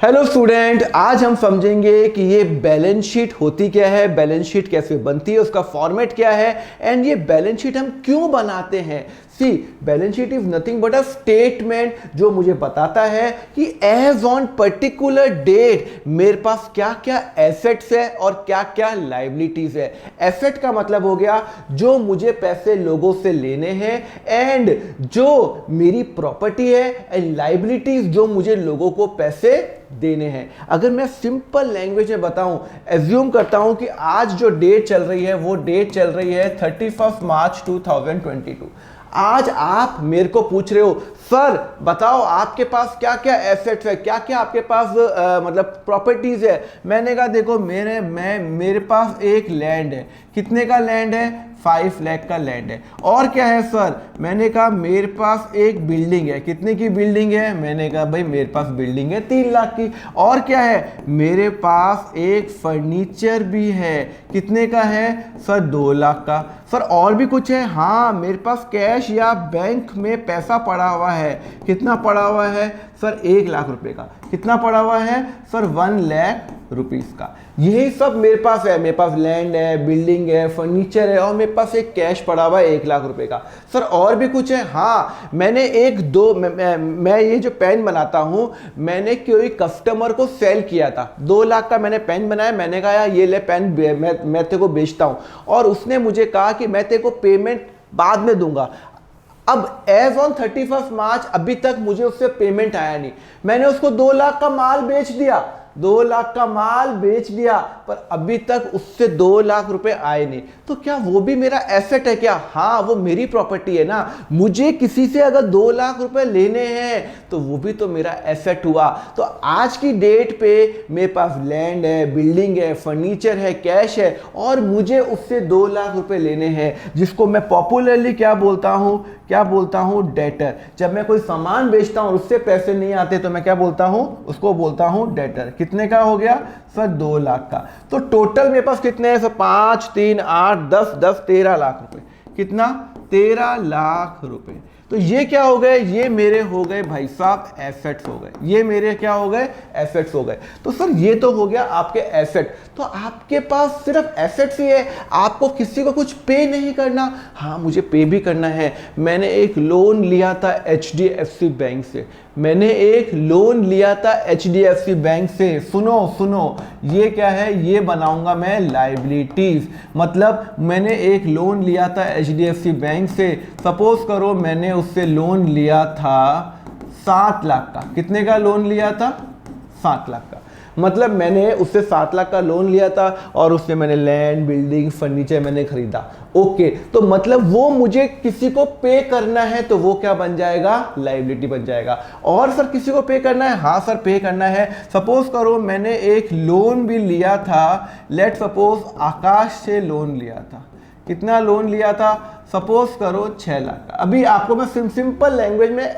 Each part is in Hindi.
हेलो स्टूडेंट, आज हम समझेंगे कि ये बैलेंस शीट होती क्या है, बैलेंस शीट कैसे बनती है, उसका फॉर्मेट क्या है एंड ये बैलेंस शीट हम क्यों बनाते हैं। See, balance sheet is nothing but a statement जो मुझे बताता है कि एज ऑन पर्टिकुलर डेट मेरे पास क्या क्या एसेट्स है और क्या क्या लाइबिलिटीज है। एसेट का मतलब हो गया जो मुझे पैसे लोगों से लेने हैं एंड जो मेरी प्रॉपर्टी है, एंड लाइबिलिटीज जो मुझे लोगों को पैसे देने हैं। अगर मैं सिंपल लैंग्वेज में बताऊं, एज्यूम करता हूं कि आज जो डेट चल रही है वो डेट चल रही है 31 मार्च 2022। आज आप मेरे को पूछ रहे हो सर बताओ आपके पास क्या क्या एसेट्स है, क्या क्या आपके पास मतलब प्रॉपर्टीज है। मैंने कहा देखो मेरे पास एक लैंड है। कितने का लैंड है? 5 लाख का लैंड है। और क्या है सर? मैंने कहा मेरे पास एक बिल्डिंग है। कितने की बिल्डिंग है? मैंने कहा भाई मेरे पास बिल्डिंग है 3 लाख की। और क्या है? मेरे पास एक फर्नीचर भी है। कितने का है सर? 2 लाख का। सर और भी कुछ है? हाँ, मेरे पास कैश या बैंक में पैसा पड़ा हुआ है। कितना पड़ा हुआ है सर? 1 लाख रुपए का। कितना पड़ा हुआ है सर? 1 लाख रुपीस का। यही सब मेरे पास है। मेरे पास लैंड है, बिल्डिंग है, फर्नीचर है और मेरे पास एक कैश पड़ा हुआ है 1 लाख रुपए का। सर और भी कुछ है? हाँ, मैंने मैं ये जो पेन बनाता हूं, मैंने कोई कस्टमर को सेल किया था। 2 लाख का मैंने पेन बनाया। मैंने कहा यार ये ले पेन मैं तेरे को बेचता हूं, और उसने मुझे कहा कि मैं तेरे को पेमेंट बाद में दूंगा। अब एज ऑन 31 मार्च अभी तक मुझे उससे पेमेंट आया नहीं। मैंने उसको 2 लाख का माल बेच दिया, 2 लाख का माल बेच दिया, पर अभी तक उससे 2 लाख रुपए आए नहीं। तो क्या वो भी मेरा एसेट है क्या? हाँ, वो मेरी प्रॉपर्टी है ना। मुझे किसी से अगर 2 लाख रुपए लेने हैं तो वो भी तो मेरा एसेट हुआ। तो आज की डेट पे मेरे पास लैंड है, बिल्डिंग है, फर्नीचर है, कैश है, और मुझे उससे 2 लाख रुपए लेने हैं, जिसको मैं पॉपुलरली क्या बोलता हूं? डेटर। जब मैं कोई सामान बेचता हूं और उससे पैसे नहीं आते तो मैं क्या बोलता हूं? उसको बोलता हूं डेटर। कितने का हो गया सर? 2 लाख का। तो टोटल मेरे पास कितने हैं सर? 5, 3, 8, 10, 13 लाख रुपए। कितना? 13 लाख रुपए। तो ये क्या हो गए? ये मेरे हो गए भाई साहब एसेट्स हो गए। ये मेरे क्या हो गए? एसेट्स हो गए। तो सर ये तो हो गया आपके एसेट। तो आपके पास सिर्फ एसेट्स ही है, आपको किसी को कुछ पे नहीं करना। हाँ, मुझे पे भी करना है। मैंने एक लोन लिया था HDFC बैंक से। सुनो, ये क्या है? ये बनाऊंगा मैं लाइबिलिटीज। मतलब मैंने एक लोन लिया था HDFC बैंक से। सपोज करो मैंने उससे लोन लिया था 7 लाख का। कितने का लोन लिया था? 7 लाख का। मतलब मैंने उससे 7 लाख का लोन लिया था और उससे मैंने लैंड, बिल्डिंग, फर्नीचर मैंने खरीदा। ओके, तो मतलब वो मुझे किसी को पे करना है तो वो क्या बन जाएगा? लायबिलिटी बन जाएगा। और सर किसी को पे करना है? हाँ सर, पे करना है। सपोज करो मैंने एक लोन भी लिया था। लेट सपोज आकाश से लोन लिया था। कितना लोन लिया था? सपोज करो 6 लाख का। अभी आपको मैं सिंपल लैंग्वेज में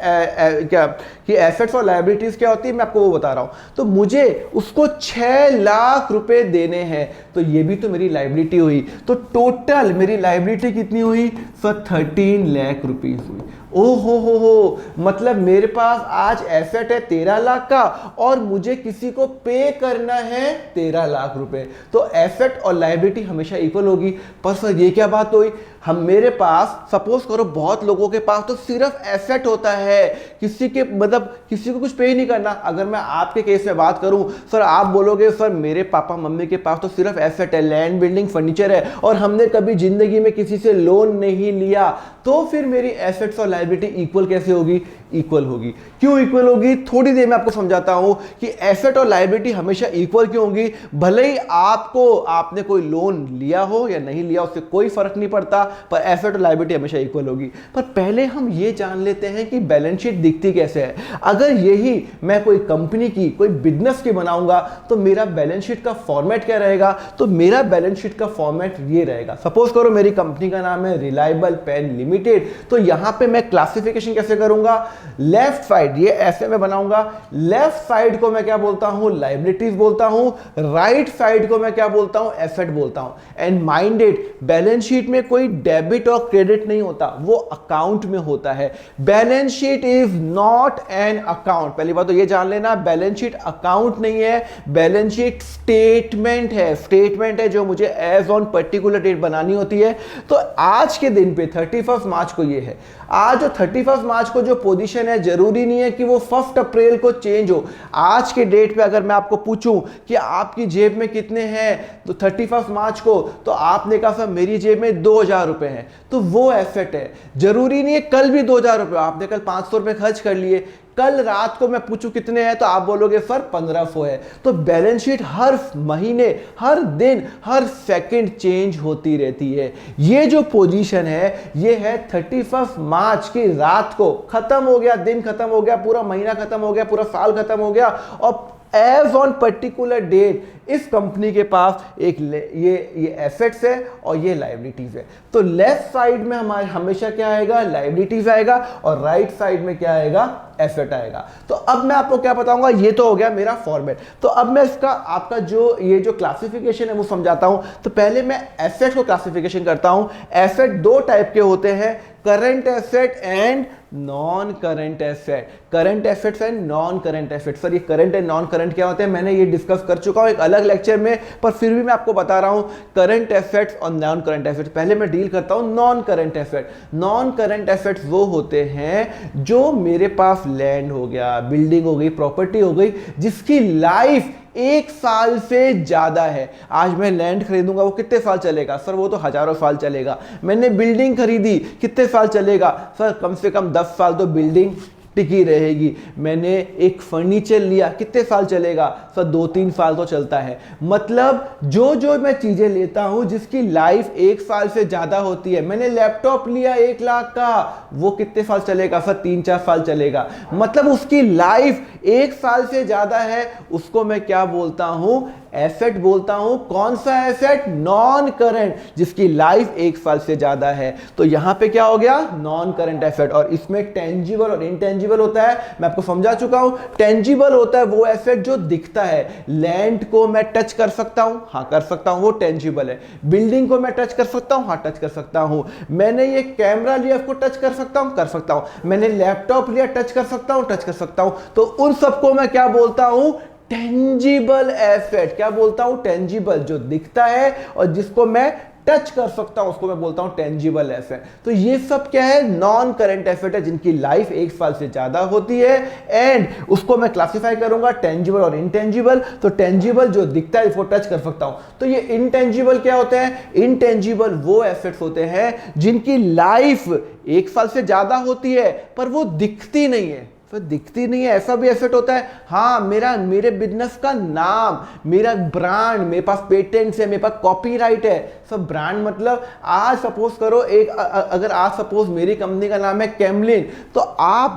क्या कि एसेट्स और लायबिलिटीज क्या होती है मैं आपको वो बता रहा हूं। तो मुझे उसको 6 लाख रुपए देने हैं, तो ये भी तो मेरी लायबिलिटी हुई। तो टोटल मेरी लायबिलिटी कितनी हुई सर? 13 लाख रुपीज हुई। ओ हो, मतलब मेरे पास आज एसेट है 13 लाख का और मुझे किसी को पे करना है 13 लाख रुपए। तो एसेट और लायबिलिटी हमेशा इक्वल होगी। पर सर ये क्या बात हुई? हम मेरे पास सपोज करो बहुत लोगों के पास तो सिर्फ एसेट होता है, किसी को कुछ पे ही नहीं करना। अगर मैं आपके केस में बात करूं, सर आप बोलोगे सर मेरे पापा मम्मी के पास तो सिर्फ एसेट है, लैंड, बिल्डिंग, फर्नीचर है और हमने कभी जिंदगी में किसी से लोन नहीं लिया। तो फिर मेरी एसेट्स और लायबिलिटी इक्वल कैसे होगी? इक्वल होगी। क्यों इक्वल होगी? थोड़ी देर में आपको समझाता हूं कि एसेट और लायबिलिटी हमेशा इक्वल क्यों होगी। भले ही आपने कोई लोन लिया हो या नहीं लिया, उससे कोई फर्क नहीं पड़ता, पर एसेट और लायबिलिटी हमेशा इक्वल होगी। पर पहले हम ये जान लेते हैं कि बैलेंस शीट दिखती कैसे है। अगर यही मैं कोई कंपनी की, कोई बिजनेस की बनाऊंगा तो मेरा बैलेंस शीट का फॉर्मेट क्या रहेगा? तो मेरा बैलेंस शीट का फॉर्मेट ये रहेगा। सपोज करो मेरी कंपनी का नाम है रिलायबल पेन लिमिटेड। तो यहां पे मैं क्लासिफिकेशन कैसे करूंगा? लेफ्ट साइड ये ऐसे में बनाऊंगा, लेफ्ट साइड को मैं क्या बोलता हूं, लायबिलिटीज बोलता हूं, राइट साइड को मैं क्या बोलता हूं, एसेट बोलता हूं। And mind it, balance sheet में कोई डेबिट और क्रेडिट नहीं होता, वो अकाउंट में होता है। Balance sheet is not an account, पहली बात तो ये जान लेना, बैलेंस शीट अकाउंट नहीं है, बैलेंस शीट स्टेटमेंट है। स्टेटमेंट है जो मुझे एज ऑन पर्टिकुलर डेट बनानी होती है। तो आज के दिन पे 31 मार्च को ये है, आज जो 31 मार्च को जो पोजीशन है, जरूरी नहीं है कि वो 1 अप्रैल को चेंज हो। आज के डेट पे अगर मैं आपको पूछूं कि आपकी जेब में कितने हैं तो 31 मार्च को, तो आपने कहा सर मेरी जेब में 2000 रुपए हैं, तो वो एसेट है। जरूरी नहीं है कल भी 2000 रुपए, आपने कल 500 रुपए खर्च कर लिए, कल रात को मैं पूछूं कितने हैं तो आप बोलोगे सर 1500 है। तो बैलेंस शीट हर महीने, हर दिन, हर सेकंड चेंज होती रहती है। ये जो पोजीशन है ये है 31 मार्च की रात को, खत्म हो गया, दिन खत्म हो गया, पूरा महीना खत्म हो गया, पूरा साल खत्म हो गया, और एज ऑन पर्टिकुलर डेट इस कंपनी के पास एक ये एसेट्स है और ये लायबिलिटीज है। तो लेफ्ट साइड में हमारे हमेशा क्या आएगा, लायबिलिटीज आएगा, और राइट साइड में क्या आएगा, एसेट आएगा। तो अब मैं आपको क्या बताऊंगा, ये तो हो गया मेरा फॉर्मेट। तो अब मैं इसका आपका जो ये जो क्लासिफिकेशन है वो समझाता हूं। तो पहले मैं एसेट को क्लासिफिकेशन करता हूं। एसेट दो टाइप के होते हैं, current asset and non current asset. Current assets and non current asset. Sir ये करंट एंड नॉन करंट क्या होते हैं, मैंने ये डिस्कस कर चुका हूं एक अलग लेक्चर में, पर फिर भी मैं आपको बता रहा हूं करंट एसेट्स और नॉन करंट एसेट्स। पहले मैं डील करता हूं non current asset. Non current assets वो होते हैं जो मेरे पास लैंड हो गया, बिल्डिंग हो गई, प्रॉपर्टी हो गई, जिसकी लाइफ 1 साल से ज्यादा है। आज मैं लैंड खरीदूंगा, वो कितने साल चलेगा, सर वो तो हजारों साल चलेगा। मैंने बिल्डिंग खरीदी, कितने साल चलेगा, सर कम से कम 10 साल तो बिल्डिंग टिकी रहेगी। मैंने एक फर्नीचर लिया, कितने साल चलेगा, सर 2-3 साल तो चलता है। मतलब जो जो मैं चीजें लेता हूं जिसकी लाइफ 1 साल से ज्यादा होती है। मैंने लैपटॉप लिया 1 लाख का, वो कितने साल चलेगा, सर 3-4 साल चलेगा। मतलब उसकी लाइफ 1 साल से ज्यादा है, उसको मैं क्या बोलता हूं, एसेट बोलता हूं। कौन सा एसेट, नॉन करंट, जिसकी लाइफ 1 साल से ज्यादा है। तो यहां पे क्या हो गया, नॉन करंट एसेट। और इसमें टेंजिबल और इनटेंजिबल होता है, मैं आपको समझा चुका हूं। टेंजिबल होता है वो एसेट जो दिखता है। लैंड को मैं टच कर सकता हूं, हाँ कर सकता हूं, वो टेंजिबल है। बिल्डिंग को मैं टच कर सकता हूं, हाँ टच कर सकता हूं। मैंने ये कैमरा लिया, उसको टच कर सकता हूं, कर सकता हूं। मैंने लैपटॉप लिया, टच कर सकता हूं, टच कर सकता हूं। तो उन सबको मैं क्या बोलता हूं, टेंजिबल एसेट। क्या बोलता हूं, टेंजिबल, जो दिखता है और जिसको मैं टच कर सकता हूं, उसको मैं बोलता हूं टेंजिबल एसेट। तो ये सब क्या है, नॉन करंट एसेट है, जिनकी लाइफ 1 साल से ज्यादा होती है। एंड उसको मैं क्लासिफाई करूंगा टेंजिबल और इनटेंजिबल। तो टेंजिबल जो दिखता है, इसको टच कर सकता हूं। तो ये इनटेंजिबल क्या होते हैं, इनटेंजिबल वो एसेट्स होते हैं जिनकी लाइफ 1 साल से ज्यादा होती है पर वो दिखती नहीं है। तो दिखती नहीं है, ऐसा भी एसेट होता है। हाँ, मेरे बिजनेस का नाम, मेरा ब्रांड, मेरे पास पेटेंट्स है, मेरे पास कॉपीराइट है। सब ब्रांड मतलब आज सपोज करो अगर आज सपोज मेरी कंपनी का नाम है कैमलिन, तो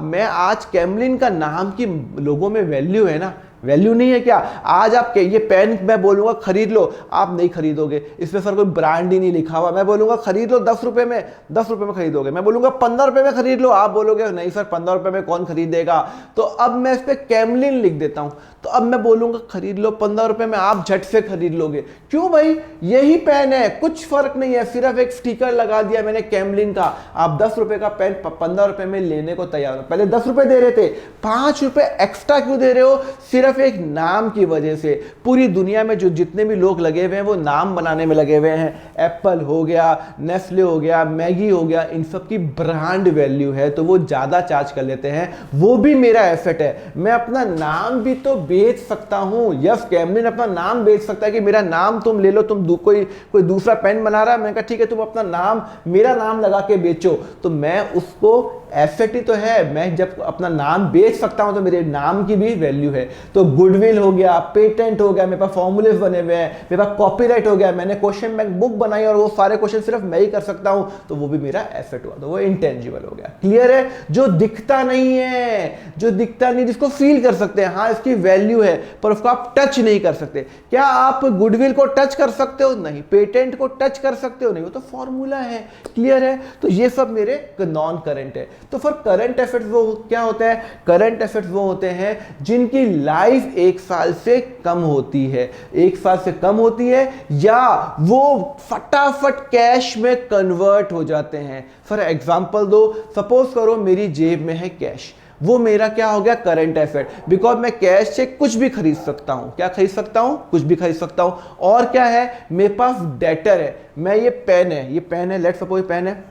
मैं आज कैमलिन का नाम की लोगों में वैल्यू है ना, वैल्यू नहीं है क्या। आज आप ये पेन मैं बोलूंगा खरीद लो, आप नहीं खरीदोगे, इसमें सर कोई ब्रांड ही नहीं लिखा हुआ। मैं बोलूंगा खरीद लो 10 रुपए में, 10 रुपए में खरीदोगे। मैं बोलूंगा 15 रुपए में खरीद लो, आप बोलोगे नहीं सर 15 रुपए में कौन खरीदेगा। तो अब मैं इस पर कैमलिन लिख देता हूं, तो अब मैं बोलूंगा खरीद लो 15 रुपए में, आप झट से खरीद लोगे। क्यों भाई, यही पेन है, कुछ फर्क नहीं है, सिर्फ एक स्टिकर लगा दिया मैंने कैमलिन का। आप 10 रुपए का पेन 15 रुपए में लेने को तैयार हो। पहले 10 रुपए दे रहे थे, 5 रुपए एक्स्ट्रा क्यों दे रहे हो, सिर्फ एक नाम की वजह से। पूरी दुनिया में जो जितने भी लोग लगे हुए हैं वो नाम बनाने में लगे हुए हैं। एप्पल हो गया, नेस्ले हो गया, मैगी हो गया, इन सब की ब्रांड वैल्यू है तो वो ज्यादा चार्ज कर लेते हैं। वो भी मेरा एसेट है, मैं अपना नाम भी तो बेच सकता हूं। यस, कैमलिन अपना नाम बेच सकता है कि मेरा नाम तुम ले लो, तुम कोई दूसरा पेन बना रहा है, मैंने कहा ठीक है तुम अपना नाम, मेरा नाम लगा के बेचो, तो मैं उसको एसेट ही तो है। मैं जब अपना नाम बेच सकता हूं तो मेरे नाम की भी वैल्यू है। तो गुडविल हो गया, पेटेंट हो गया, मेरे पास फॉर्मूले बने हुए हैं, मेरे पास कॉपीराइट हो गया, मैंने क्वेश्चन बैंक बुक बनाई और वो सारे क्वेश्चन सिर्फ मैं ही कर सकता हूं, तो वो भी मेरा एसेट हुआ, तो वो इंटेंजिबल हो गया। क्लियर है, जो दिखता नहीं है, जो दिखता नहीं, जिसको फील कर सकते हैं, हाँ इसकी वैल्यू है पर उसको आप टच नहीं कर सकते। क्या आप गुडविल को टच कर सकते हो, नहीं। पेटेंट को टच कर सकते हो, नहीं, वो तो फॉर्मूला है। क्लियर है, तो ये सब मेरे नॉन करंट है। तो फॉर करंट एसेट्स वो क्या होता है, करंट एसेट्स वो होते हैं जिनकी लाइफ 1 साल से कम होती है, 1 साल से कम होती है या वो फटाफट कैश में कन्वर्ट हो जाते हैं। फॉर एग्जांपल दो, सपोज करो मेरी जेब में है कैश, वो मेरा क्या हो गया, करंट एसेट, बिकॉज मैं कैश से कुछ भी खरीद सकता हूं। क्या खरीद सकता हूं, कुछ भी खरीद सकता हूं। और क्या है, मेरे पास डेटर है, मैं ये पेन है, ये पेन है, लेट सपोज पेन है,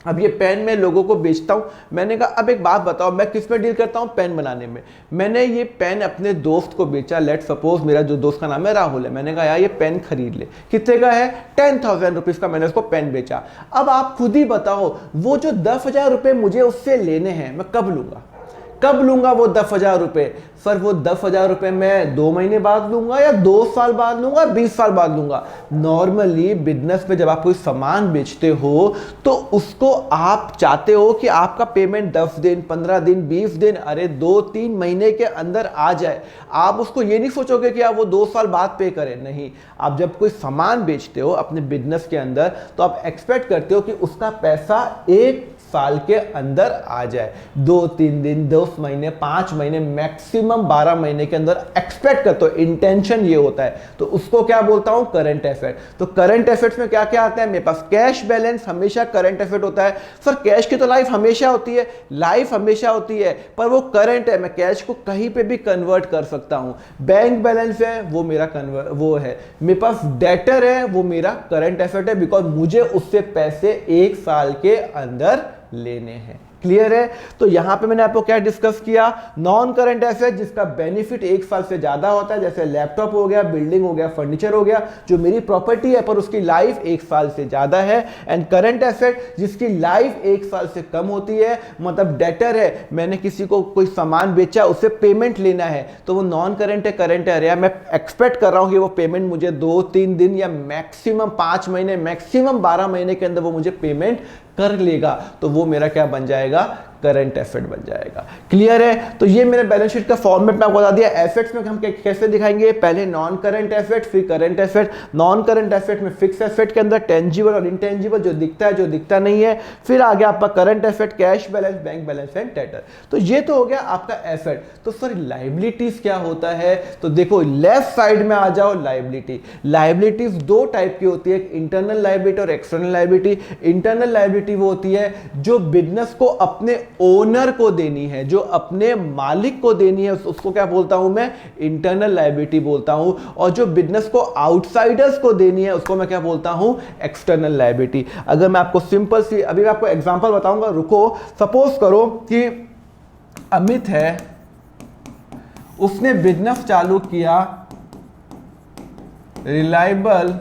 अब ये पेन मैं लोगों को बेचता हूं। मैंने कहा अब एक बात बताओ, मैं किस में डील करता हूं, पेन बनाने में। मैंने ये पेन अपने दोस्त को बेचा, लेट सपोज मेरा जो दोस्त का नाम है राहुल है, मैंने कहा यार ये पेन खरीद ले, कितने का है, 10,000 रुपीज का मैंने उसको पेन बेचा। अब आप खुद ही बताओ वो जो 10,000 रुपये मुझे उससे लेने हैं, मैं कब लूंगा, कब लूंगा वो 10,000 रुपये। सर वो 10,000 रुपये मैं 2 महीने बाद लूंगा या 2 साल बाद लूंगा, 20 साल बाद लूंगा। नॉर्मली बिजनेस में जब आप कोई सामान बेचते हो तो उसको आप चाहते हो कि आपका पेमेंट 10 दिन, 15 दिन, 20 दिन, अरे 2-3 महीने के अंदर आ जाए। आप उसको ये नहीं सोचोगे कि आप वो 2 साल बाद पे करें, नहीं। आप जब कोई सामान बेचते हो अपने बिजनेस के अंदर तो आप एक्सपेक्ट करते हो कि उसका पैसा 1 साल के अंदर आ जाए, 2-3 दिन, 10 महीने, 5 महीने, मैक्सिमम 12 महीने के अंदर एक्सपेक्ट करते हो। इंटेंशन ये होता है, तो उसको क्या बोलता हूं, करंट एसेट। तो करंट एसेट्स में क्या क्या आता है, मेरे पास कैश बैलेंस हमेशा करंट एसेट होता है। सर कैश की तो लाइफ हमेशा होती है, लाइफ हमेशा होती है, पर वो करंट है, मैं कैश को कहीं पे भी कन्वर्ट कर सकता हूं। बैंक बैलेंस है वो मेरा वो है, मेरे पास डेटर है वो मेरा करंट एसेट है, बिकॉज मुझे उससे पैसे 1 साल के अंदर लेने हैं। क्लियर है। तो यहां पे मैंने आपको क्या डिस्कस किया, नॉन करंट एसेट जिसका बेनिफिट 1 साल से ज्यादा होता है, जैसे लैपटॉप हो गया, बिल्डिंग हो गया, फर्नीचर हो गया, जो मेरी प्रॉपर्टी है पर उसकी लाइफ 1 साल से ज्यादा है। एंड करंट एसेट जिसकी लाइफ 1 साल से कम होती है, मतलब डेटर है, मैंने किसी को कोई सामान बेचा, उससे पेमेंट लेना है, तो वो नॉन करंट है, करंट है, या मैं एक्सपेक्ट कर रहा हूं कि वो पेमेंट मुझे 2-3 दिन या मैक्सिमम 5 महीने, मैक्सिमम 12 महीने के अंदर वो मुझे पेमेंट कर लेगा, तो वो मेरा क्या बन जाएगा, करंट एसेट बन जाएगा। क्लियर है। तो ये मेरे बैलेंस शीट का फॉर्मेट में आपको बता दिया। एसेट्स में हम कैसे दिखाएंगे, पहले नॉन करंट एसेट, फिर current asset. Non current asset में फिक्स एसेट के अंदर टेंजिबल और इंटेंजिबल, जो दिखता है जो दिखता नहीं है, फिर आगे आपका current asset, cash balance, bank balance and debtor. तो ये तो हो गया आपका एसेट। तो सर लायबिलिटीज क्या होता है, तो देखो लेफ्ट साइड में आ जाओ, लायबिलिटी। लायबिलिटीज 2 टाइप की होती है, इंटरनल लायबिलिटी और एक्सटर्नल लायबिलिटी। इंटरनल लायबिलिटी वो होती है जो बिजनेस को अपने ओनर को देनी है, जो अपने मालिक को देनी है, उसको क्या बोलता हूं मैं, इंटरनल लायबिलिटी बोलता हूं। और जो बिजनेस को आउटसाइडर्स को देनी है उसको मैं क्या बोलता हूं, एक्सटर्नल लायबिलिटी। अगर मैं आपको सिंपल सी अभी मैं आपको एग्जांपल बताऊंगा, रुको। सपोज करो कि अमित है, उसने बिजनेस चालू किया रिलायबल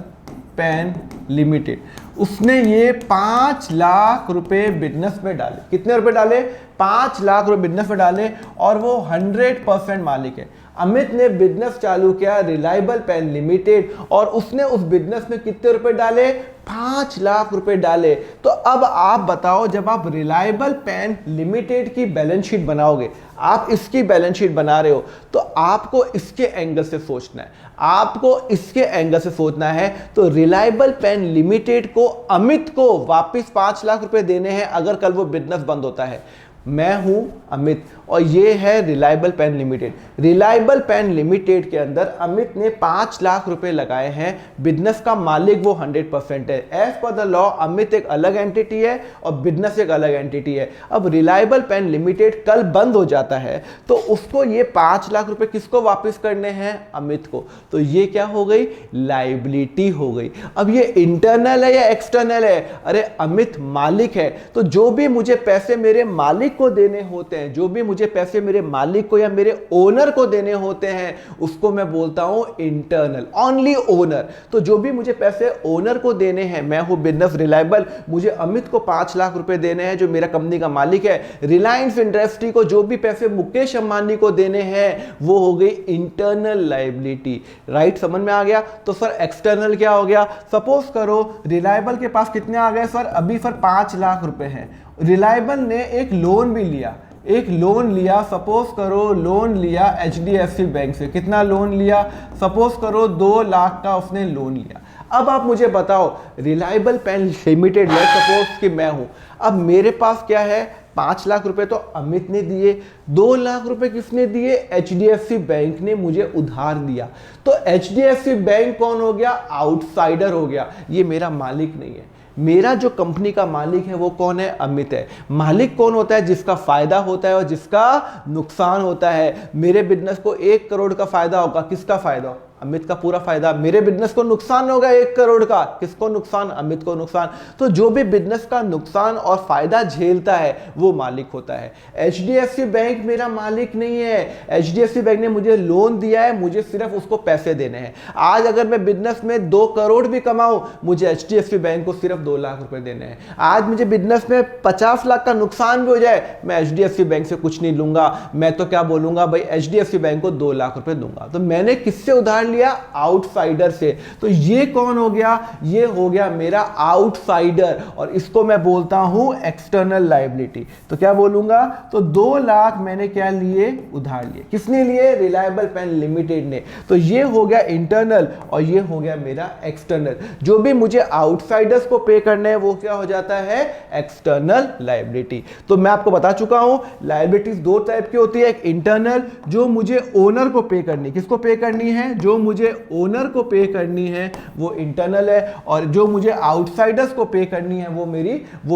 पेन लिमिटेड, उसने ये 5 लाख रुपए बिजनेस में डाले। कितने रुपए डाले, 5 लाख रुपए बिजनेस में डाले, और वो 100% मालिक है। अमित ने बिजनेस चालू किया रिलायबल पेन लिमिटेड, और उसने उस बिजनेस में कितने रुपए डाले, 5 लाख रुपए डाले। तो अब आप बताओ, जब आप रिलायबल पेन लिमिटेड की बैलेंस शीट बनाओगे, आप इसकी बैलेंस शीट बना रहे हो, तो आपको इसके एंगल से सोचना है, आपको इसके एंगल से सोचना है। तो रिलायबल पेन लिमिटेड को अमित को वापस 5 लाख रुपए देने हैं अगर कल वो बिजनेस बंद होता है। मैं हूं अमित और ये है Reliable Pen Limited. Reliable Pen Limited के अंदर अमित ने 5 लाख रुपए लगाए हैं, बिजनेस का मालिक वो 100% है। As per the law Amit एक अलग एंटिटी है और बिजनेस एक अलग एंटिटी है। अब रिलायबल पेन लिमिटेड कल बंद हो जाता है तो उसको ये 5 लाख रुपए किसको वापस करने हैं, अमित को। तो ये क्या हो गई, लायबिलिटी हो गई। अब ये इंटरनल है या एक्सटर्नल है, अरे अमित मालिक है, तो जो भी मुझे पैसे मेरे मालिक को देने होते हैं, जो भी मुझे पैसे मेरे मालिक को या मेरे ओनर को देने होते हैं, उसको मैं बोलता हूं इंटरनल, ओनली ओनर। तो जो भी मुझे पैसे ओनर को देने हैं, मैं हूं बिजनेस रिलायबल, मुझे अमित को 5 लाख रुपए देने हैं जो मेरा कंपनी का मालिक है। रिलायंस इंडस्ट्री को जो भी पैसे मुकेश अंबानी को देने हैं वो हो गई इंटरनल लायबिलिटी। राइट, समझ में आ गया। तो सर एक्सटर्नल क्या हो गया, सपोज करो रिलायबल के पास कितने आ गए सर, अभी सर 5 लाख रुपए हैं। रिलायबल ने एक लोन भी लिया, एक लोन लिया, सपोज करो लोन लिया HDFC बैंक से। कितना लोन लिया, सपोज करो 2 लाख का उसने लोन लिया। अब आप मुझे बताओ, Reliable Pen Limited, let's suppose कि मैं हूं, अब मेरे पास क्या है, 5 लाख रुपए तो अमित ने दिए, 2 लाख रुपए किसने दिए? HDFC बैंक ने मुझे उधार दिया। तो HDFC बैंक कौन हो गया? आउटसाइडर हो गया, ये मेरा मालिक नहीं है। मेरा जो कंपनी का मालिक है वो कौन है? अमित है। मालिक कौन होता है? जिसका फायदा होता है और जिसका नुकसान होता है। मेरे बिजनेस को 1 करोड़ का फायदा होगा, किसका फायदा? अमित का पूरा फायदा। मेरे बिजनेस को नुकसान होगा 1 करोड़ का, किसको नुकसान? अमित को नुकसान। तो जो भी बिजनेस का नुकसान और फायदा झेलता है वो मालिक होता है। HDFC बैंक मेरा मालिक नहीं है। HDFC बैंक ने मुझे लोन दिया है, मुझे सिर्फ उसको पैसे देने हैं। आज अगर मैं बिजनेस में 2 करोड़ भी कमाऊं, मुझे HDFC बैंक को सिर्फ 2 लाख रुपए देने हैं। आज मुझे बिजनेस में 50 लाख का नुकसान भी हो जाए, मैं HDFC बैंक से कुछ नहीं लूंगा। मैं तो क्या बोलूंगा भाई, HDFC बैंक को 2 लाख रुपए दूंगा। तो मैंने किससे उधार लिया? आउटसाइडर से। तो ये कौन हो गया? ये हो गया मेरा आउटसाइडर, और इसको मैं बोलता हूं एक्सटर्नल लायबिलिटी। तो क्या बोलूंगा? तो 2 लाख मैंने क्या लिए? उधार लिए। किसने लिए? रिलायबल पेन लिमिटेड ने। तो ये हो गया इंटरनल और ये हो गया मेरा एक्सटर्नल। जो भी मुझे आउटसाइडर्स को पे करने हैं वो क्या हो जाता है? External liability. तो मैं आपको बता चुका हूं लायबिलिटीज 2 टाइप की होती है। एक इंटरनल, जो मुझे ओनर को पे करनी, किसको पे करनी है? जो मुझे ओनर को पे करनी है वो इंटरनल है, और जो मुझे आउटसाइडर्स को पे करनी है वो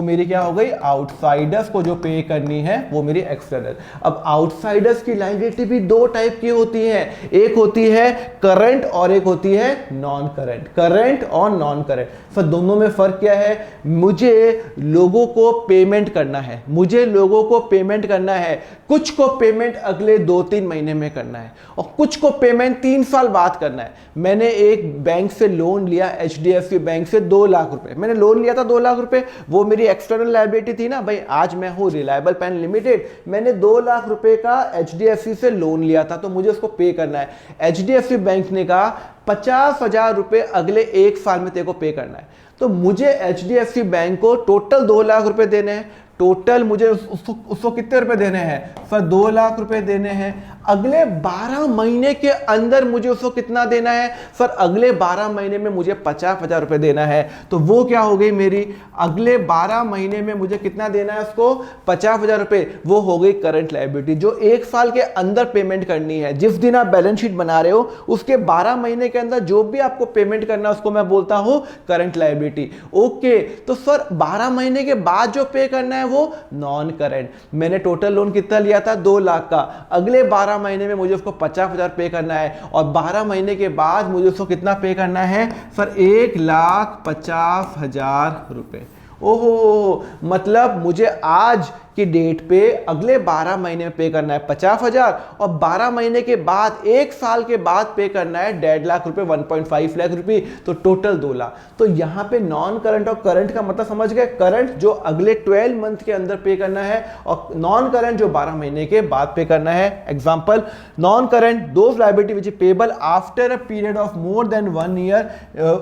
मेरी क्या हो गई? आउटसाइडर्स को जो पे करनी है वो मेरी एक्सटर्नल। अब आउटसाइडर्स की लायबिलिटी भी 2 टाइप की होती है। एक होती है करंट और एक होती है नॉन करंट। करंट और नॉन करंट, फिर दोनों में फर्क क्या है? मुझे लोगों को पेमेंट करना है, कुछ को पेमेंट अगले 2-3 महीने में करना है और कुछ को पेमेंट 3 साल बाद करना है। मैंने एक बैंक से लोन लिया, HDFC बैंक से 2 लाख रुपए मैंने लोन लिया था, 2 लाख रुपए, वो मेरी एक्सटर्नल लायबिलिटी थी ना भाई। आज मैं हूं रिलायबल पेन लिमिटेड, मैंने 2 लाख रुपए का HDFC से लोन लिया था, तो मुझे उसको पे करना है। HDFC बैंक ने कहा 50,000 रुपए अगले 1 साल में तेरे को पे करना है। तो मुझे HDFC बैंक को टोटल 2 लाख रुपए देने हैं। टोटल मुझे उसको कितने रुपए देने हैं? सर 2 लाख रुपए देने हैं। अगले 12 महीने के अंदर मुझे उसको कितना देना है? सर अगले 12 महीने में मुझे 50,000 रुपए देना है। तो वो क्या हो गई मेरी? अगले 12 महीने में मुझे कितना देना है उसको? 50,000 रुपए। वो हो गई करंट लायबिलिटी, जो 1 साल के अंदर पेमेंट करनी है। जिस दिन आप बैलेंस शीट बना रहे हो उसके 12 महीने के अंदर जो भी आपको पेमेंट करना है उसको मैं बोलता हूं करंट लायबिलिटी। ओके, तो सर 12 महीने के बाद जो पे करना है वो नॉन करंट। मैंने टोटल लोन कितना लिया था? 2 लाख का। अगले 12 महीने में मुझे उसको 50,000 पे करना है और 12 महीने के बाद मुझे उसको कितना पे करना है? सर 1,50,000 रुपए। ओहो, मतलब मुझे आज की डेट पे अगले 12 महीने में पे करना है 50,000 और 12 महीने के बाद 1 साल के बाद पे करना है 1.5 लाख रुपए, 1.5 लाख रुपए, तो टोटल 2 लाख। तो यहां पे नॉन करंट और करंट का मतलब समझ गए? करंट जो अगले 12 मंथ के अंदर पे करना है और नॉन करंट जो 12 महीने के बाद पे करना है। Example, non current those liability which is payable after a period of more than 1 year,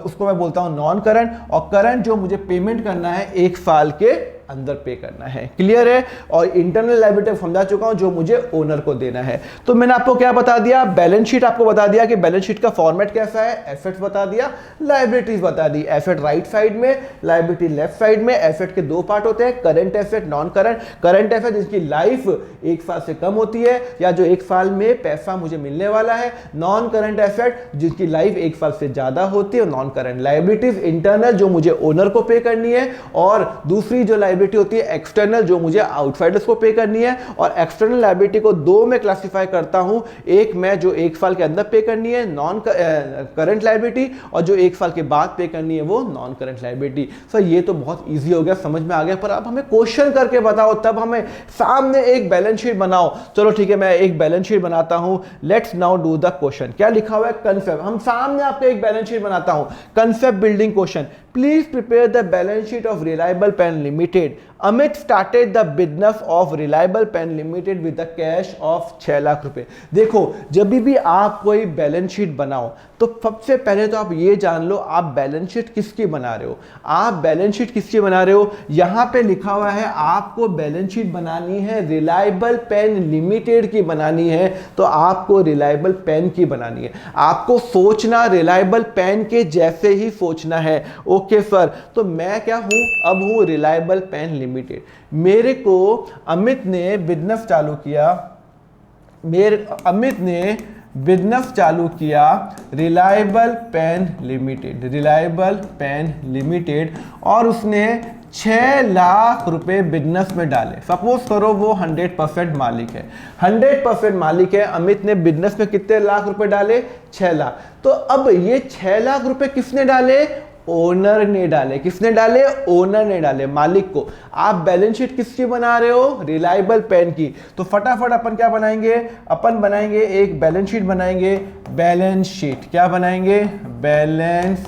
उसको मैं बोलता हूं नॉन करंट। और करंट जो मुझे पेमेंट करना है 1 साल के अंदर पे करना है। क्लियर है? और इंटरनल लायबिलिटी समझा चुका हूं जो मुझे ओनर को देना है। तो मैंने आपको क्या बता दिया? बैलेंस शीट आपको बता दिया कि बैलेंस शीट का फॉर्मेट कैसा है, एसेट्स बता दिया, लायबिलिटीज बता दी। एसेट राइट साइड में, लायबिलिटी लेफ्ट साइड में। एसेट के 2 पार्ट होते हैं, current asset, non current. Current asset जिसकी लाइफ 1 साल से कम होती है या जो 1 साल में पैसा मुझे मिलने वाला है। नॉन करंट एसेट जिसकी लाइफ 1 साल से ज्यादा होती है, नॉन करंट। लायबिलिटीज इंटरनल जो मुझे ओनर को पे करनी है, और दूसरी जो लायबिलिटी होती है एक्सटर्नल जो मुझे आउटसाइडर्स को पे करनी है। और एक्सटर्नल लायबिलिटी को 2 में क्लासिफाई करता हूं, एक मैं जो 1 साल के अंदर पे करनी है नॉन करंट लायबिलिटी, और जो 1 साल के बाद पे करनी है वो नॉन करंट लायबिलिटी। सर ये तो बहुत ईजी हो गया, समझ में आ गया, पर अब हमें क्वेश्चन करके बताओ, तब हमें सामने एक बैलेंस शीट बनाओ। चलो ठीक है, मैं एक बैलेंस शीट बनाता हूं। Let's now do the question. क्या लिखा हुआ है? कंसेप्ट। हम सामने आपको एक बैलेंस शीट बनाता हूं, concept building question. Please prepare the balance sheet of Reliable Pen Limited. Amit started the business of Reliable Pen Limited with the cash of 6 lakh रुपए। देखो, जब भी आप कोई बैलेंस शीट बनाओ तो सबसे पहले तो आप ये जान लो आप बैलेंस शीट किसकी बना रहे हो। आप बैलेंस शीट किसकी बना रहे हो? यहां पे लिखा हुआ है आपको बैलेंस शीट बनानी है रिलायबल पेन लिमिटेड की बनानी है, तो आपको रिलायबल पेन की बनानी है। आपको सोचना रिलायबल पेन के जैसे ही सोचना है। ओके, ओके सर, तो मैं क्या हूँ, अब हूँ रिलायबल पेन लिमिटेड। मेरे को अमित ने बिजनेस चालू किया, अमित ने बिजनेस चालू किया Reliable Pen Limited, Reliable Pen Limited, और उसने 6 लाख रुपए बिजनेस में डाले। सपोज करो वो 100% मालिक है, 100% मालिक है। अमित ने बिजनेस में कितने लाख रुपए डाले, 6 लाख। तो अब ये 6 लाख रुपए किसने डाले, ओनर ने डाले। किसने डाले, ओनर ने डाले, मालिक को। आप बैलेंस शीट किसकी बना रहे हो, रिलायबल पेन की। तो फटाफट अपन क्या बनाएंगे, अपन बनाएंगे एक बैलेंस शीट बनाएंगे। बैलेंस शीट क्या बनाएंगे, बैलेंस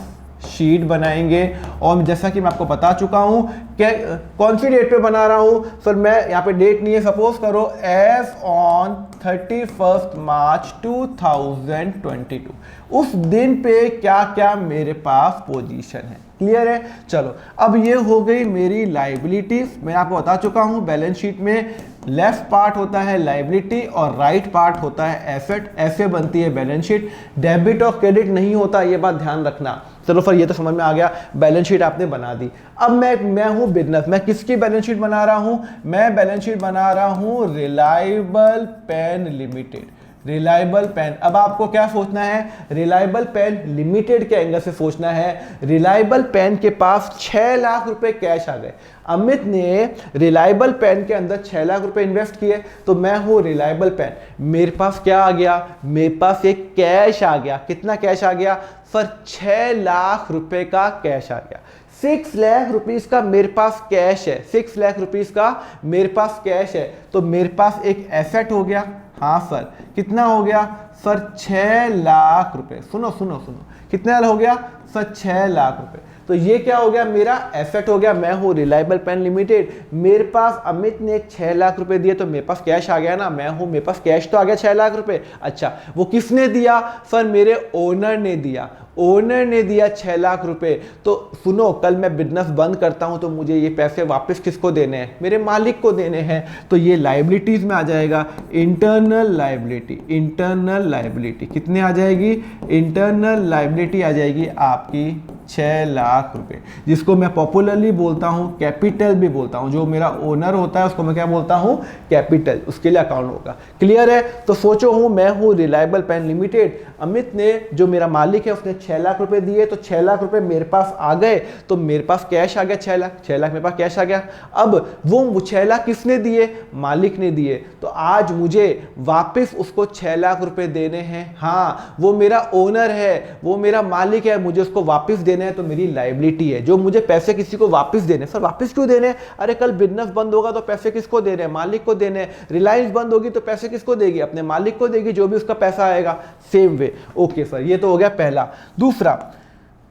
शीट बनाएंगे। और जैसा कि मैं आपको बता चुका हूं कि कौन सी डेट पे बना रहा हूं सर, मैं यहाँ पे डेट नहीं है, सपोज करो एज ऑन 31 मार्च 2022, उस दिन पे क्या क्या मेरे पास पोजीशन है। क्लियर है। चलो अब ये हो गई मेरी लाइबिलिटीज। मैं आपको बता चुका हूं बैलेंस शीट में लेफ्ट पार्ट होता है लाइबिलिटी और राइट पार्ट होता है एसेट। ऐसे बनती है बैलेंस शीट, डेबिट और क्रेडिट नहीं होता, ये बात ध्यान रखना। चलो फिर ये तो समझ में आ गया, बैलेंस शीट आपने बना दी। अब मैं हूं बिजनेस, मैं किसकी बैलेंस शीट बना रहा हूं, मैं बैलेंस शीट बना रहा हूं Reliable Pen Limited, Reliable Pen. अब आपको क्या सोचना है, रिलायबल पेन लिमिटेड के एंगल से सोचना है। रिलायबल पेन के पास 6 लाख रुपए कैश आ गए। अमित ने रिलायबल पेन के अंदर 6 लाख रुपए इन्वेस्ट किए, तो मैं हूं रिलायबल पेन। मेरे पास क्या आ गया, मेरे पास एक कैश आ गया। कितना कैश आ गया सर, 6 लाख रुपए का कैश आ गया। 6 लाख रुपीस का मेरे पास कैश है, 6 लाख रुपीस का मेरे पास कैश है। तो मेरे पास एक एसेट हो गया। हाँ सर, कितना हो गया सर, 6 लाख रुपए। सुनो सुनो सुनो, कितना हो गया सर, 6 लाख रुपए। तो ये क्या हो गया, मेरा एसेट हो गया। मैं हूँ रिलायबल पेन लिमिटेड, मेरे पास अमित ने 6 लाख रुपए दिए, तो मेरे पास कैश आ गया ना। मैं हूँ, मेरे पास कैश तो आ गया 6 लाख रुपए। अच्छा, वो किसने दिया सर, मेरे ओनर ने दिया। ओनर ने दिया 6 लाख रुपए। तो सुनो, कल मैं बिजनेस बंद करता हूं तो मुझे ये पैसे वापस किसको देने हैं, मेरे मालिक को देने हैं। तो ये लायबिलिटीज में आ जाएगा इंटरनल लायबिलिटी। इंटरनल लायबिलिटी कितने आ जाएगी, इंटरनल लायबिलिटी आ जाएगी आपकी 6 लाख रुपए, जिसको मैं पॉपुलरली बोलता हूं कैपिटल भी बोलता हूं। जो मेरा ओनर होता है उसको मैं क्या बोलता हूं, कैपिटल। उसके लिए अकाउंट होगा। क्लियर है। तो सोचो हूं, मैं हूं रिलायबल पेन लिमिटेड। अमित ने, जो मेरा मालिक है, उसने 6 लाख रुपए दिए, तो 6 लाख रुपए मेरे पास आ गए, तो मेरे पास कैश आ गया 6 लाख। 6 लाख मेरे पास कैश आ गया। अब वो 6 लाख किसने दिए, मालिक ने दिए। तो आज मुझे वापस उसको 6 लाख रुपए देने हैं। हाँ, वो मेरा ओनर है, वो मेरा मालिक है, मुझे उसको वापस देने हैं। तो मेरी लायबिलिटी है। जो मुझे पैसे किसी को वापस देने, सर वापस क्यों देने, अरे कल बिजनेस बंद होगा तो पैसे किसको देने, मालिक को देने। रिलायंस बंद होगी तो पैसे किसको देगी, अपने मालिक को देगी, जो भी उसका पैसा आएगा। Same way. ओके सर, ये तो हो गया पहला। दूसरा,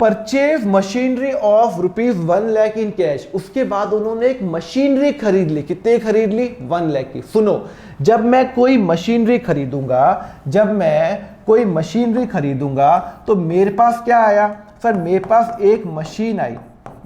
purchase machinery of ₹1 lakh in cash. उसके बाद उन्होंने एक मशीनरी खरीद ली। कितने खरीद ली, 1 लाख की। सुनो, जब मैं कोई मशीनरी खरीदूंगा, तो मेरे पास क्या आया सर, मेरे पास एक मशीन आई।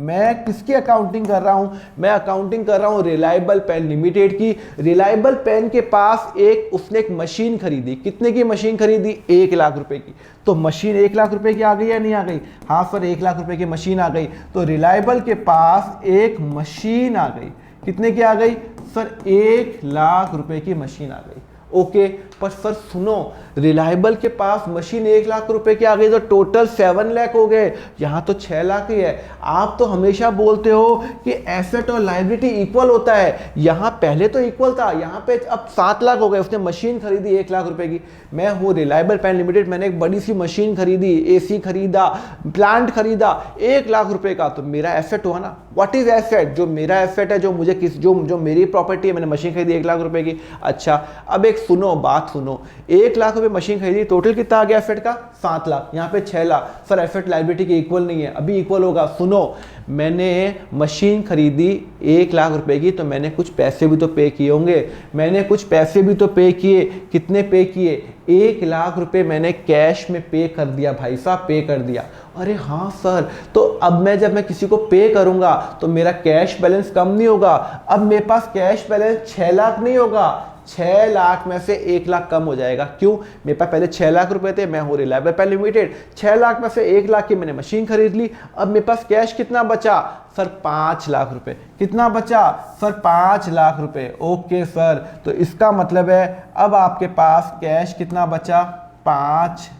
मैं किसकी अकाउंटिंग कर रहा हूं, मैं अकाउंटिंग कर रहा हूं रिलायबल पेन लिमिटेड की। रिलायबल पेन के पास उसने एक मशीन खरीदी। कितने की मशीन खरीदी, 1 लाख रुपए की। तो मशीन 1 लाख रुपए की आ गई या नहीं आ गई, हाँ सर 1 लाख रुपए की मशीन आ गई। तो रिलायबल के पास एक मशीन आ गई। कितने की आ गई सर, 1 लाख रुपए की मशीन आ गई। ओके, पर सर सुनो, रिलायबल के पास मशीन 1 लाख रुपए की आ गई, तो टोटल 7 लाख हो गए। यहां तो 6 लाख ही है। आप तो हमेशा बोलते हो कि एसेट और लायबिलिटी इक्वल होता है। यहां पहले तो इक्वल था, यहां पे अब 7 लाख हो गए। उसने मशीन खरीदी 1 लाख रुपए की। मैं हूं रिलायबल पेन लिमिटेड, मैंने एक बड़ी सी मशीन खरीदी, एसी खरीदा, प्लांट खरीदा 1 लाख रुपए का, तो मेरा एसेट हुआ ना। व्हाट इज एसेट, जो मेरा एसेट है, जो मुझे जो मेरी प्रॉपर्टी है, मैंने मशीन खरीदी 1 लाख रुपए की। अच्छा, अब एक सुनो, बात सुनो, 1 लाख रुपए मशीन खरीदी, टोटल कितना आ गया एसेट का, 7 लाख। यहाँ पे 6 लाख। सर एसेट लायबिलिटी के इक्वल नहीं है, अभी इक्वल होगा। सुनो, मैंने मशीन खरीदी 1 लाख रुपए की, तो मैंने कुछ पैसे भी तो पे किए होंगे। मैंने कुछ पैसे भी तो पे किए। कितने पे किए, 1 लाख रुपए मैंने कैश में पे कर दिया भाई साहब, पे कर दिया। अरे हाँ सर, तो अब जब मैं किसी को पे करूंगा तो मेरा कैश बैलेंस कम नहीं होगा। अब मेरे पास कैश बैलेंस 6 लाख नहीं होगा, 6 लाख में से 1 लाख कम हो जाएगा। क्यों? मेरे पास पहले 6 लाख रुपए थे, मैं हूँ रिलायबल प्राइवेट लिमिटेड, 6 लाख में से 1 लाख की मैंने मशीन खरीद ली। अब मेरे पास कैश कितना बचा सर? 5 लाख रुपए। कितना बचा सर? 5 लाख रुपए। ओके सर, तो इसका मतलब है अब आपके पास कैश कितना बचा? 5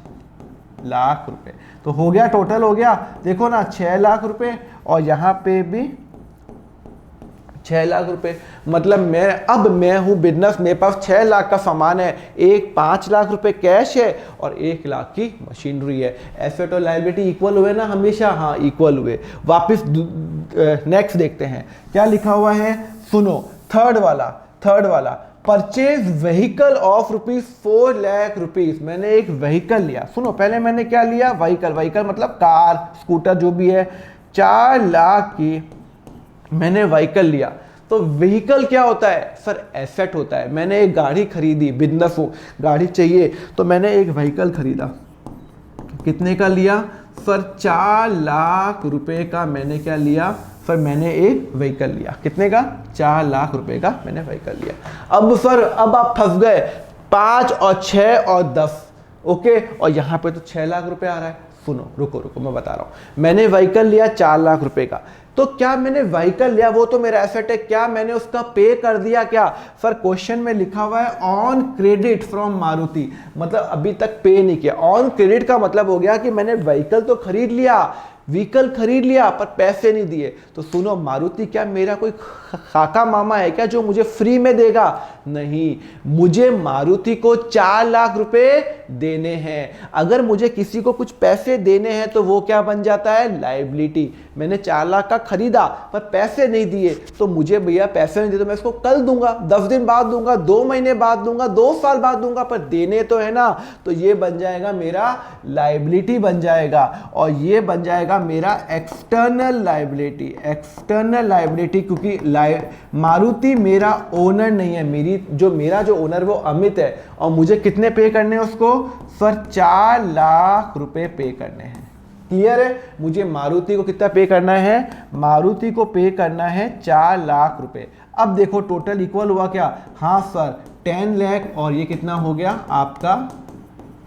लाख रुपए। तो हो गया, टोटल हो गया, देखो ना 6 लाख रुपए और यहाँ पे भी 6 लाख रुपए। मतलब मैं हूं बिजनेस, मेरे पास 6 लाख का सामान है, 5 लाख रुपए कैश है और 1 लाख की मशीनरी है। एसेट और लायबिलिटी इक्वल हुए ना हमेशा? हाँ इक्वल हुए। वापस नेक्स्ट देखते हैं क्या लिखा हुआ है, सुनो। थर्ड वाला purchase vehicle of ₹4 lakh rupees. मैंने एक व्हीकल लिया, सुनो पहले मैंने क्या लिया? व्हीकल मतलब कार स्कूटर जो भी है, 4 लाख की मैंने व्हीकल लिया। तो व्हीकल क्या होता है सर? एसेट होता है। मैंने एक गाड़ी खरीदी, बिजनेस हो, गाड़ी चाहिए, तो मैंने एक व्हीकल खरीदा। कितने का लिया सर? 4 लाख रुपए का मैंने क्या लिया सर? मैंने एक व्हीकल लिया। कितने का? 4 लाख रुपए का मैंने व्हीकल लिया। अब सर अब आप फंस गए, 5 और 6 और 10, ओके, और यहां पे तो 6 लाख रुपए आ रहा है। सुनो रुको मैं बता रहा हूं। मैंने व्हीकल लिया 4 लाख रुपए का, तो क्या मैंने व्हीकल लिया, वो तो मेरा एसेट है, क्या मैंने उसका पे कर दिया क्या सर? क्वेश्चन में लिखा हुआ है ऑन क्रेडिट फ्रॉम मारुति, मतलब अभी तक पे नहीं किया। ऑन क्रेडिट का मतलब हो गया कि मैंने व्हीकल तो खरीद लिया पर पैसे नहीं दिए। तो सुनो, मारुति क्या मेरा कोई खाका मामा है क्या जो मुझे फ्री में देगा? नहीं, मुझे मारुति को 4 लाख रुपए देने हैं। अगर मुझे किसी को कुछ पैसे देने हैं तो वो क्या बन जाता है? लायबिलिटी। मैंने 4 लाख का खरीदा पर पैसे नहीं दिए, तो मुझे भैया पैसे नहीं दिए तो मैं इसको कल दूंगा, 10 दिन बाद दूंगा, 2 महीने बाद दूंगा, 2 साल बाद दूंगा, पर देने तो है ना। तो ये बन जाएगा मेरा लायबिलिटी बन जाएगा, और ये बन जाएगा मेरा एक्सटर्नल लायबिलिटी, क्योंकि मारुति मेरा ओनर नहीं है, मेरा जो ओनर वो अमित है, और मुझे कितने पे करने हैं उसको सर? 4 लाख रुपए पे करने हैं। क्लियर है? मुझे मारुति को कितना पे करना है? मारुति को पे करना है 4 लाख रुपए। अब देखो टोटल इक्वल हुआ क्या? हाँ सर 10 लाख, और ये कितना हो गया आपका?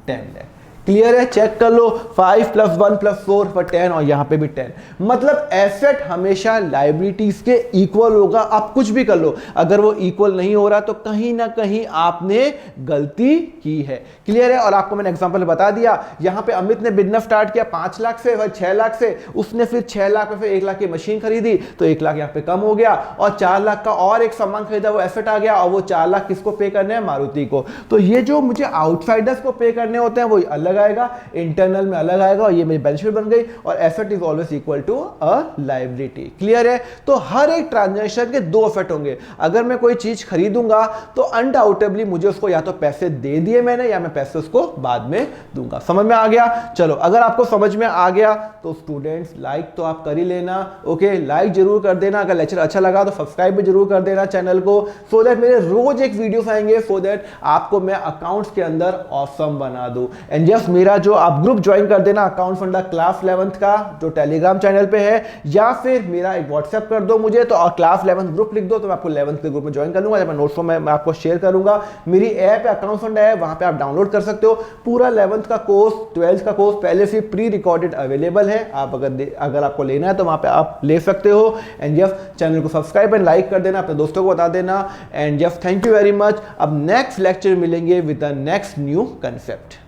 10 लाख। क्लियर है? चेक कर लो, 5 + 1 + 4 पर 10, और यहां पे भी 10। मतलब एसेट हमेशा लायबिलिटीज के इक्वल होगा। आप कुछ भी कर लो, अगर वो इक्वल नहीं हो रहा तो कहीं ना कहीं आपने गलती की है। क्लियर है? और आपको मैंने एग्जांपल बता दिया। यहां पे अमित ने बिजनेस स्टार्ट किया 5 लाख से, 6 लाख से, उसने फिर 6 लाख में फिर 1 लाख की मशीन खरीदी, तो 1 लाख यहां पे कम हो गया, और 4 लाख का और एक सामान खरीदा, वो एसेट आ गया, और वो 4 लाख किसको पे करने हैं? मारुति को। तो ये जो मुझे आउटसाइडर्स को पे करने होते हैं वो अलग आएगा, इंटरनल में अलग आएगा, और ये मेरी बैलेंस शीट बन गई, और asset is always equal to a liability. Clear है? तो हर एक ट्रांजैक्शन के 2 इफेक्ट होंगे। अगर मैं कोई चीज खरीदूंगा तो अनडाउटेबली मुझे उसको या तो पैसे दे दिए मैंने, या मैं पैसे उसको बाद में दूंगा। समझ में आ गया? चलो, अगर आपको समझ में आ गया तो स्टूडेंट्स लाइक तो आप कर ही लेना, ओके, लाइक जरूर कर देना। अगर लेक्चर अच्छा लगा तो सब्सक्राइब भी जरूर कर देना चैनल को, सो दैट मेरे रोज एक वीडियो आएंगे, सो दैट आपको मैं अकाउंट्स के अंदर ऑसम बना दूं। एंड जस्ट मेरा जो आप ग्रुप ज्वाइन कर देना अकाउंट फंडा क्लास 11th का, जो टेलीग्राम चैनल पे है, या फिर मेरा एक व्हाट्सएप कर दो मुझे, तो क्लास 11th ग्रुप लिख दो, तो मैं आपको 11th के ग्रुप में ज्वाइन कर लूंगा। जब मैं नोट्स में मैं आपको शेयर करूंगा। मेरी ऐप है अकाउंट फंडा है, वहां पे आप डाउनलोड कर सकते हो। पूरा 11th का कोर्स, 12th का कोर्स पहले से प्री रिकॉर्डेड अवेलेबल है। आप अगर आपको लेना है तो वहां पे आप ले सकते हो। एंड जस्ट चैनल को सब्सक्राइब एंड लाइक कर देना, अपने दोस्तों को बता देना। And just thank you very much. अब नेक्स्ट लेक्चर मिलेंगे with the next new concept.